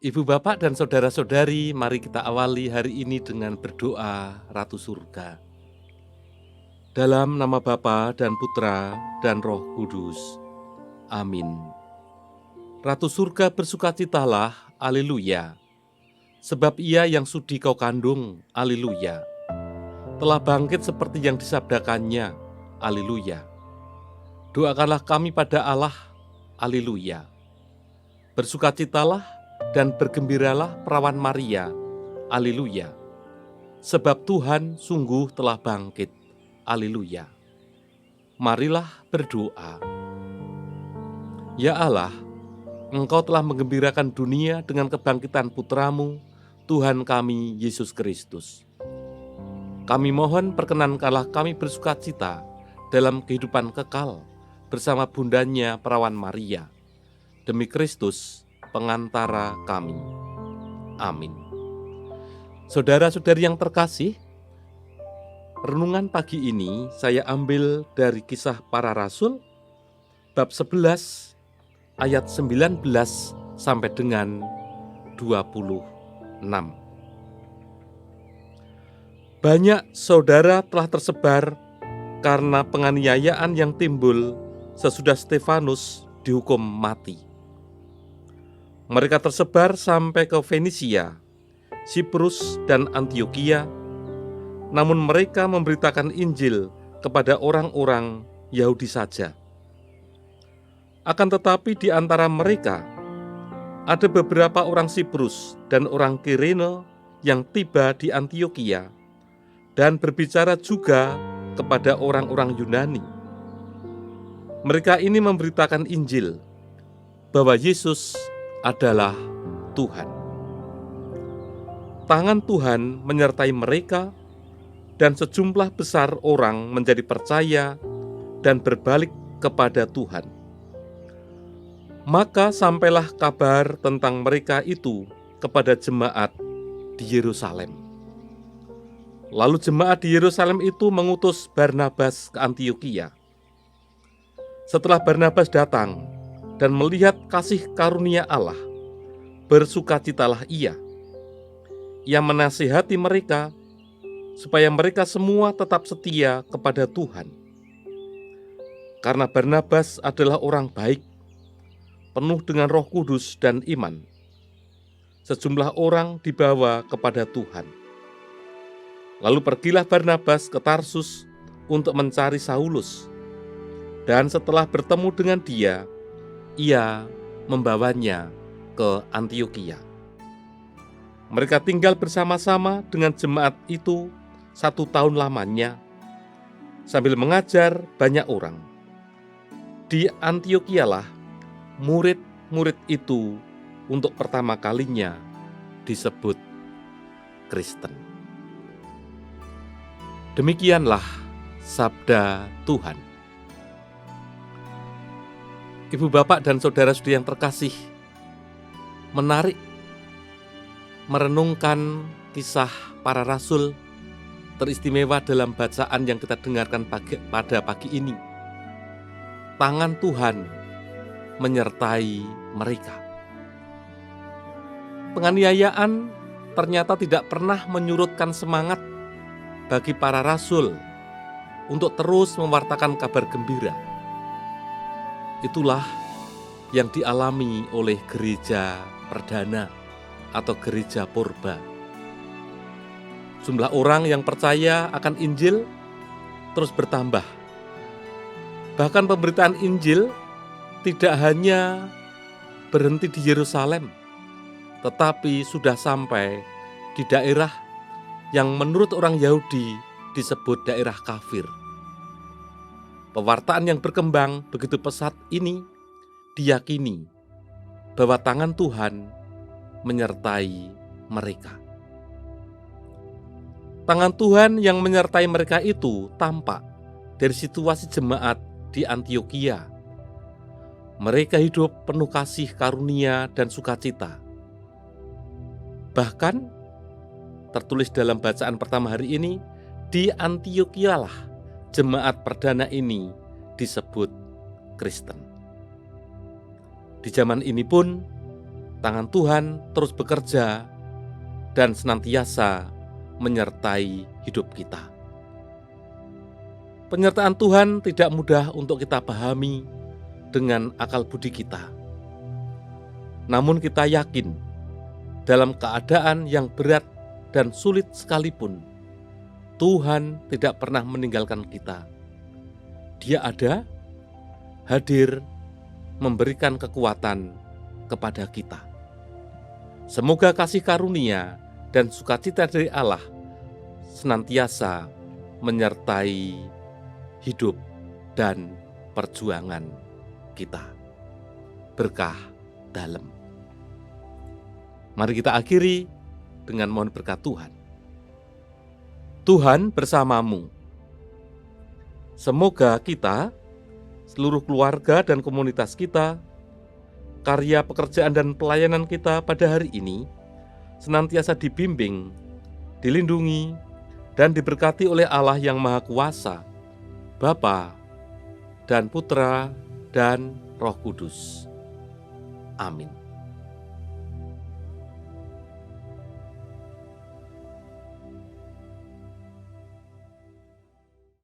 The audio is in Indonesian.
Ibu bapak dan saudara-saudari, mari kita awali hari ini dengan berdoa Ratu Surga. Dalam nama Bapa dan Putra dan Roh Kudus. Amin. Ratu Surga bersukacitalah, haleluya. Sebab ia yang sudi kau kandung, haleluya. Telah bangkit seperti yang disabdakannya, haleluya. Doakanlah kami pada Allah, haleluya. Bersukacitalah dan bergembiralah perawan Maria, haleluya. Sebab Tuhan sungguh telah bangkit, haleluya. Marilah berdoa. Ya Allah, Engkau telah menggembirakan dunia dengan kebangkitan Putramu, Tuhan kami Yesus Kristus. Kami mohon perkenankanlah kami bersukacita dalam kehidupan kekal bersama bundanya perawan Maria. Demi Kristus, pengantara kami. Amin. Saudara-saudari yang terkasih, renungan pagi ini saya ambil dari Kisah Para Rasul, bab 11, ayat 19 sampai dengan 26. Banyak saudara telah tersebar karena penganiayaan yang timbul sesudah Stefanus dihukum mati. Mereka tersebar sampai ke Fenisia, Siprus, dan Antioquia, namun mereka memberitakan Injil kepada orang-orang Yahudi saja. Akan tetapi di antara mereka ada beberapa orang Siprus dan orang Kirene yang tiba di Antioquia dan berbicara juga kepada orang-orang Yunani. Mereka ini memberitakan Injil bahwa Yesus adalah Tuhan. Tangan Tuhan menyertai mereka dan sejumlah besar orang menjadi percaya dan berbalik kepada Tuhan. Maka sampailah kabar tentang mereka itu kepada jemaat di Yerusalem. Lalu jemaat di Yerusalem itu mengutus Barnabas ke Antioquia. Setelah Barnabas datang dan melihat kasih karunia Allah, bersukacitalah ia. Ia menasihati mereka supaya mereka semua tetap setia kepada Tuhan. Karena Barnabas adalah orang baik, penuh dengan Roh Kudus dan iman. Sejumlah orang dibawa kepada Tuhan. Lalu pergilah Barnabas ke Tarsus untuk mencari Saulus. Dan setelah bertemu dengan dia, ia membawanya ke Antioquia. Mereka tinggal bersama-sama dengan jemaat itu 1 tahun lamanya, sambil mengajar banyak orang. Di Antioquialah murid-murid itu untuk pertama kalinya disebut Kristen. Demikianlah sabda Tuhan. Ibu bapak dan saudara-saudari yang terkasih, menarik merenungkan kisah para rasul, teristimewa dalam bacaan yang kita dengarkan pada pagi ini. Tangan Tuhan menyertai mereka. Penganiayaan ternyata tidak pernah menyurutkan semangat bagi para rasul untuk terus mewartakan kabar gembira. Itulah yang dialami oleh gereja perdana atau gereja purba. Jumlah orang yang percaya akan Injil terus bertambah. Bahkan pemberitaan Injil tidak hanya berhenti di Yerusalem, tetapi sudah sampai di daerah yang menurut orang Yahudi disebut daerah kafir. Pewartaan yang berkembang begitu pesat ini diyakini bahwa tangan Tuhan menyertai mereka. Tangan Tuhan yang menyertai mereka itu tampak dari situasi jemaat di Antioquia. Mereka hidup penuh kasih karunia dan sukacita. Bahkan tertulis dalam bacaan pertama hari ini, di Antioquia lah jemaat perdana ini disebut Kristen. Di zaman ini pun Tangan Tuhan terus bekerja dan senantiasa menyertai hidup kita. Penyertaan Tuhan tidak mudah untuk kita pahami dengan akal budi kita. Namun kita yakin, dalam keadaan yang berat dan sulit sekalipun, Tuhan tidak pernah meninggalkan kita. Dia ada, hadir, memberikan kekuatan kepada kita. Semoga kasih karunia dan sukacita dari Allah senantiasa menyertai hidup dan perjuangan kita. Berkah dalam. Mari kita akhiri dengan mohon berkat Tuhan. Tuhan bersamamu. Semoga kita, seluruh keluarga dan komunitas kita, karya pekerjaan dan pelayanan kita pada hari ini senantiasa dibimbing, dilindungi, dan diberkati oleh Allah yang Maha Kuasa, Bapa dan Putra dan Roh Kudus. Amin.